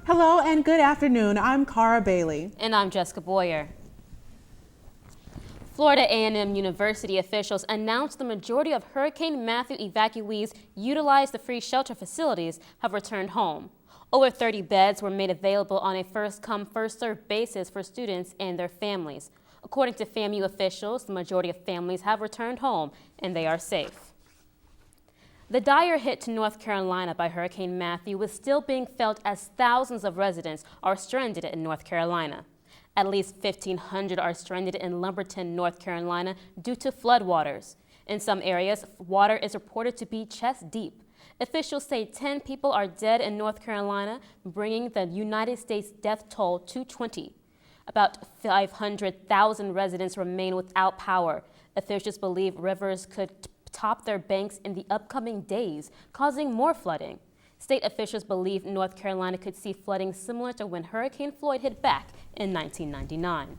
Hello and good afternoon. I'm Cara Bailey. And I'm Jessica Boyer. Florida A&M University officials announced the majority of Hurricane Matthew evacuees utilized the free shelter facilities have returned home. Over 30 beds were made available on a first-come, first-served basis for students and their families. According to FAMU officials, the majority of families have returned home and they are safe. The dire hit to North Carolina by Hurricane Matthew is still being felt as thousands of residents are stranded in North Carolina. At least 1,500 are stranded in Lumberton, North Carolina due to floodwaters. In some areas, water is reported to be chest deep. Officials say 10 people are dead in North Carolina, bringing the United States death toll to 20. About 500,000 residents remain without power. Officials believe rivers could top their banks in the upcoming days, causing more flooding. State officials believe North Carolina could see flooding similar to when Hurricane Floyd hit back in 1999.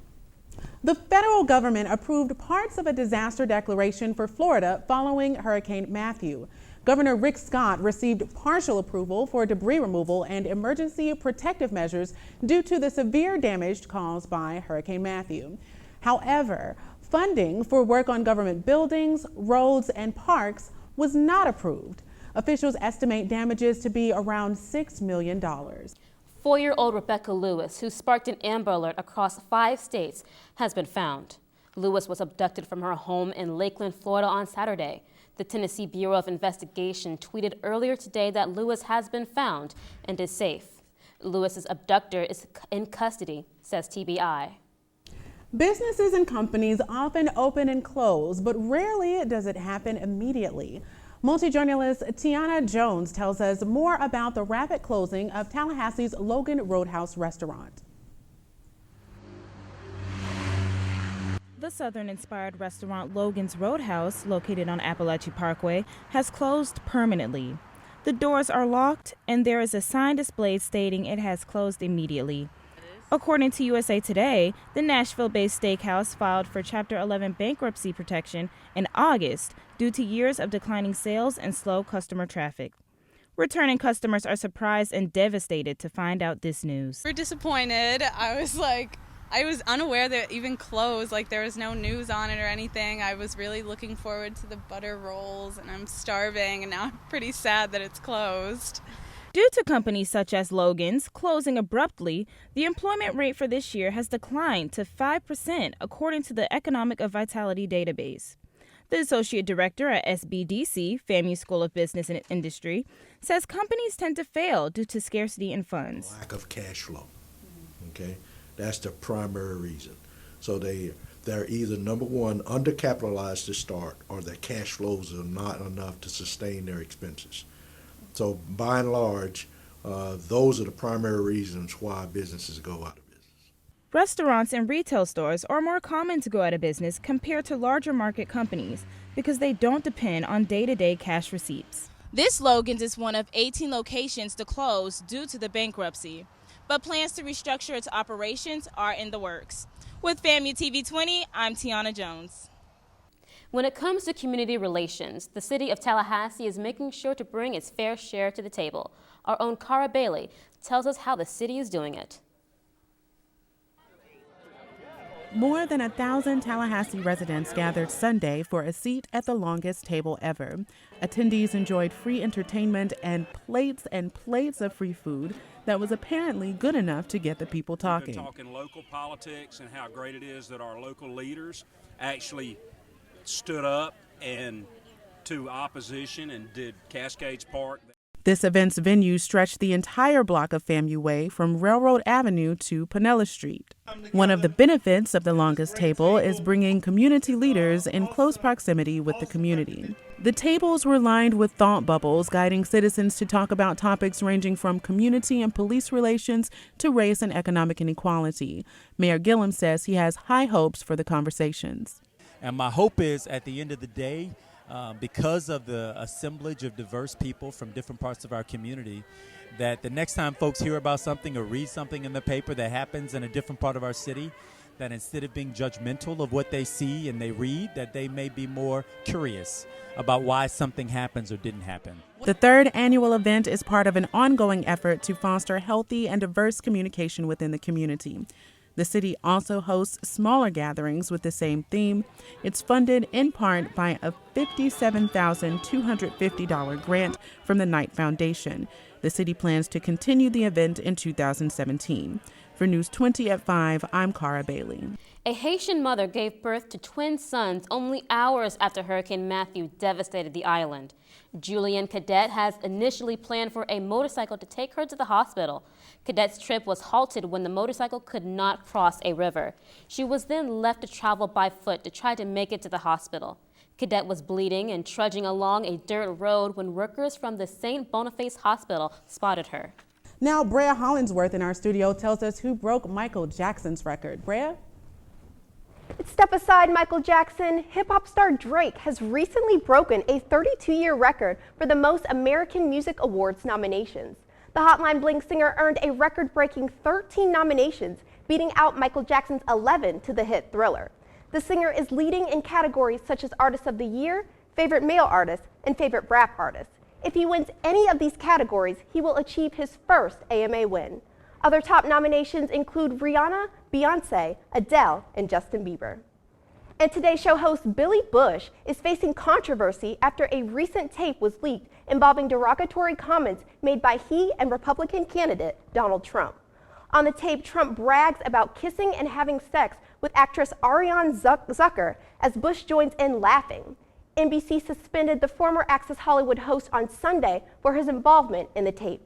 The federal government approved parts of a disaster declaration for Florida following Hurricane Matthew. Governor Rick Scott received partial approval for debris removal and emergency protective measures due to the severe damage caused by Hurricane Matthew. However, funding for work on government buildings, roads, and parks was not approved. Officials estimate damages to be around $6 million. 4-year-old Rebecca Lewis, who sparked an Amber Alert across 5 states, has been found. Lewis was abducted from her home in Lakeland, Florida on Saturday. The Tennessee Bureau of Investigation tweeted earlier today that Lewis has been found and is safe. Lewis's abductor is in custody, says TBI. Businesses and companies often open and close, but rarely does it happen immediately. Multi-journalist Tiana Jones tells us more about the rapid closing of Tallahassee's Logan Roadhouse restaurant. The Southern-inspired restaurant Logan's Roadhouse, located on Appalachia Parkway, has closed permanently. The doors are locked, and there is a sign displayed stating it has closed immediately. According to USA Today, the Nashville-based steakhouse filed for Chapter 11 bankruptcy protection in August due to years of declining sales and slow customer traffic. Returning customers are surprised and devastated to find out this news. We're disappointed. I was unaware that it even closed, there was no news on it or anything. I was really looking forward to the butter rolls, and I'm starving, and now I'm pretty sad that it's closed. Due to companies such as Logan's closing abruptly, the employment rate for this year has declined to 5%, according to the Economic Vitality database. The associate director at SBDC, FAMU School of Business and Industry, says companies tend to fail due to scarcity in funds. Lack of cash flow. Okay, that's the primary reason. So they're either, number one, undercapitalized to start, or their cash flows are not enough to sustain their expenses. So by and large, those are the primary reasons why businesses go out of business. Restaurants and retail stores are more common to go out of business compared to larger market companies because they don't depend on day-to-day cash receipts. This Logan's is one of 18 locations to close due to the bankruptcy, but plans to restructure its operations are in the works. With FAMU TV 20, I'm Tiana Jones. When it comes to community relations, the city of Tallahassee is making sure to bring its fair share to the table. Our own Cara Bailey tells us how the city is doing it. More than 1,000 Tallahassee residents gathered Sunday for a seat at the longest table ever. Attendees enjoyed free entertainment and plates of free food that was apparently good enough to get the people talking. We're talking local politics and how great it is that our local leaders actually stood up and to opposition and did Cascades Park. This event's venue stretched the entire block of FAMU Way from Railroad Avenue to Pinella Street. One of the benefits of the longest table is bringing community leaders in close proximity with the community. The tables were lined with thought bubbles, guiding citizens to talk about topics ranging from community and police relations to race and economic inequality. Mayor Gillum says he has high hopes for the conversations. And my hope is, at the end of the day, because of the assemblage of diverse people from different parts of our community, that the next time folks hear about something or read something in the paper that happens in a different part of our city, that instead of being judgmental of what they see and they read, that they may be more curious about why something happens or didn't happen. The third annual event is part of an ongoing effort to foster healthy and diverse communication within the community. The city also hosts smaller gatherings with the same theme. It's funded in part by a $57,250 grant from the Knight Foundation. The city plans to continue the event in 2017. For News 20 at 5, I'm Cara Bailey. A Haitian mother gave birth to twin sons only hours after Hurricane Matthew devastated the island. Julian Cadet has initially planned for a motorcycle to take her to the hospital. Cadet's trip was halted when the motorcycle could not cross a river. She was then left to travel by foot to try to make it to the hospital. Cadet was bleeding and trudging along a dirt road when workers from the St. Boniface Hospital spotted her. Now, Brea Hollingsworth in our studio tells us who broke Michael Jackson's record. Brea? Step aside, Michael Jackson. Hip-hop star Drake has recently broken a 32-year record for the most American Music Awards nominations. The Hotline Bling singer earned a record-breaking 13 nominations, beating out Michael Jackson's 11 to the hit Thriller. The singer is leading in categories such as Artist of the Year, Favorite Male Artist, and Favorite Rap Artist. If he wins any of these categories, he will achieve his first AMA win. Other top nominations include Rihanna, Beyonce, Adele, and Justin Bieber. And today's show host Billy Bush is facing controversy after a recent tape was leaked involving derogatory comments made by he and Republican candidate Donald Trump. On the tape, Trump brags about kissing and having sex with actress Ariane Zucker as Bush joins in laughing. NBC suspended the former Access Hollywood host on Sunday for his involvement in the tape.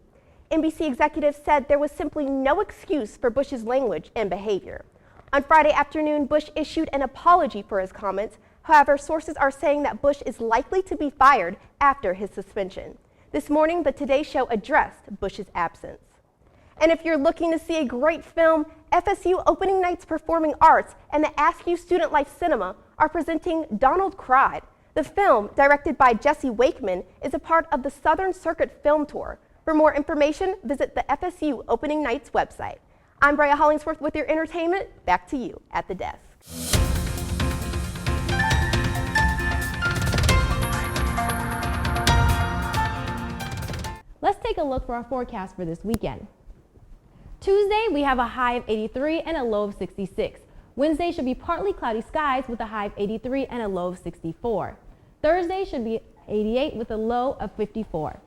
NBC executives said there was simply no excuse for Bush's language and behavior. On Friday afternoon, Bush issued an apology for his comments. However, sources are saying that Bush is likely to be fired after his suspension. This morning, the Today Show addressed Bush's absence. And if you're looking to see a great film, FSU Opening Night's Performing Arts and the Askew Student Life Cinema are presenting Donald Cried. The film, directed by Jesse Wakeman, is a part of the Southern Circuit Film Tour. For more information, visit the FSU Opening Nights website. I'm Brea Hollingsworth with your entertainment. Back to you at the desk. Let's take a look for our forecast for this weekend. Tuesday, we have a high of 83 and a low of 66. Wednesday should be partly cloudy skies with a high of 83 and a low of 64. Thursday should be 88 with a low of 54.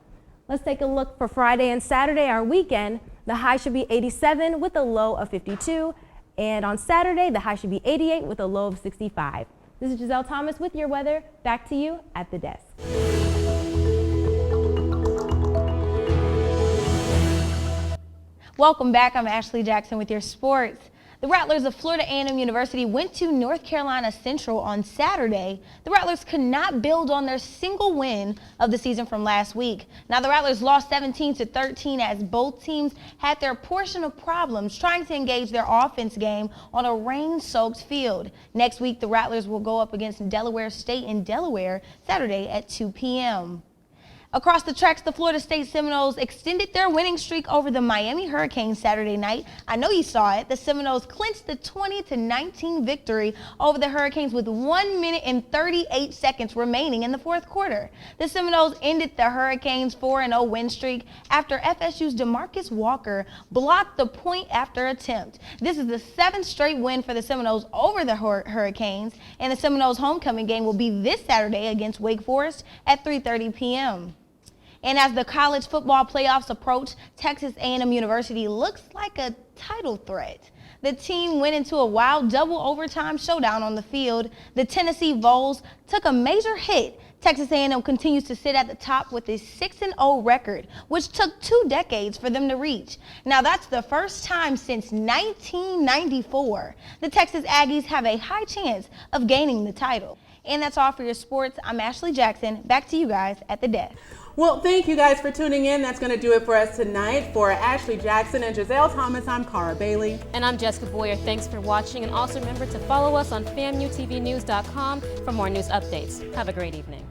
Let's take a look for Friday and Saturday, our weekend. The high should be 87 with a low of 52. And on Saturday, the high should be 88 with a low of 65. This is Giselle Thomas with your weather. Back to you at the desk. Welcome back. I'm Ashley Jackson with your sports. The Rattlers of Florida A&M University went to North Carolina Central on Saturday. The Rattlers could not build on their single win of the season from last week. Now the Rattlers lost 17-13 as both teams had their portion of problems trying to engage their offense game on a rain-soaked field. Next week, the Rattlers will go up against Delaware State in Delaware Saturday at 2 p.m. Across the tracks, the Florida State Seminoles extended their winning streak over the Miami Hurricanes Saturday night. I know you saw it. The Seminoles clinched the 20-19 victory over the Hurricanes with 1 minute and 38 seconds remaining in the fourth quarter. The Seminoles ended the Hurricanes' 4-0 win streak after FSU's DeMarcus Walker blocked the point after attempt. This is the 7th straight win for the Seminoles over the Hurricanes, and the Seminoles' homecoming game will be this Saturday against Wake Forest at 3:30 p.m. And as the college football playoffs approach, Texas A&M University looks like a title threat. The team went into a wild double overtime showdown on the field. The Tennessee Vols took a major hit. Texas A&M continues to sit at the top with a 6-0 record, which took 2 decades for them to reach. Now that's the first time since 1994. The Texas Aggies have a high chance of gaining the title. And that's all for your sports. I'm Ashley Jackson. Back to you guys at the desk. Well, thank you guys for tuning in. That's going to do it for us tonight. For Ashley Jackson and Giselle Thomas, I'm Cara Bailey. And I'm Jessica Boyer. Thanks for watching. And also remember to follow us on FAMUTVnews.com for more news updates. Have a great evening.